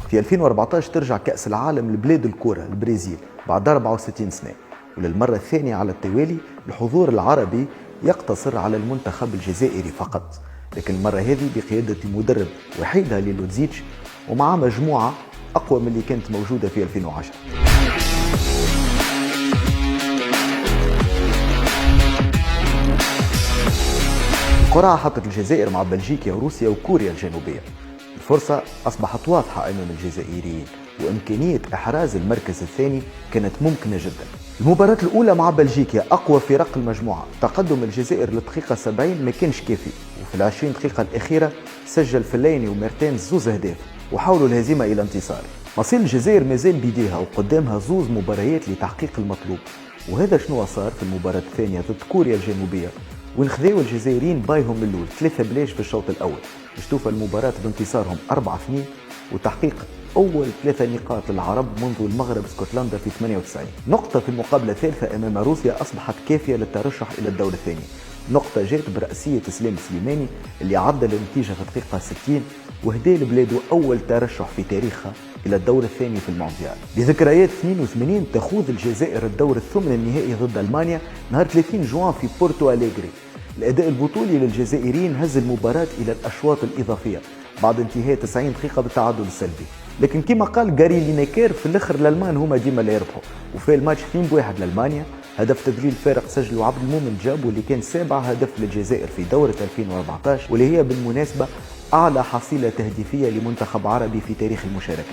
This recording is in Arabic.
في 2014 ترجع كأس العالم لبلاد الكرة البرازيل بعد 64 سنة، وللمرة الثانية على التوالي الحضور العربي يقتصر على المنتخب الجزائري فقط، لكن المرة هذه بقيادة مدرب وحيد هاليلودزيتش ومع مجموعة أقوى من اللي كانت موجودة في 2010. القرعة حطت الجزائر مع بلجيكا وروسيا وكوريا الجنوبية. الفرصة أصبحت واضحة أمام الجزائريين، وإمكانية إحراز المركز الثاني كانت ممكنة جدا. المباراة الأولى مع بلجيكا أقوى فرق المجموعة، تقدم الجزائر للدقيقة 70 ما كانش كافي، وفي 20 دقيقة الأخيرة سجل فليني وميرتينز زوز أهداف وحاولوا الهزيمة إلى انتصار. مصير الجزائر مازال بيديها وقدامها زوز مباريات لتحقيق المطلوب، وهذا شنو صار في المباراة الثانية ضد كوريا الجنوبية، وانخذوا الجزائريين بايهم من الأول 3 بلاش في الشوط الأول باش توفى المباراة بانتصارهم 4-2 وتحقيق أول 3 نقاط للعرب منذ المغرب اسكتلندا في 98. نقطة في المقابلة الثالثة أمام روسيا أصبحت كافية للترشح إلى الدور الثاني. نقطة جات برأسية سليم سليماني اللي عدل النتيجة في الدقيقة 60 وهدى لبلاده أول ترشح في تاريخها إلى الدور الثاني في المونديال. بذكريات 82 تخوض الجزائر الدور الثمن النهائي ضد ألمانيا نهار 30 جوان في بورتو أليغري. الأداء البطولي للجزائريين هز المباراة إلى الأشواط الإضافية بعد انتهاء 90 دقيقة بالتعادل السلبي، لكن كما قال جاري لينيكير في الاخر الالمان هما ديما اللي يربحوا، وفي الماتش 2-1 لالمانيا. هدف تدليل فارق سجله عبد المؤمن جاب واللي كان 7 هدف للجزائر في دورة 2014، واللي هي بالمناسبة أعلى حصيلة تهديفية لمنتخب عربي في تاريخ المشاركة.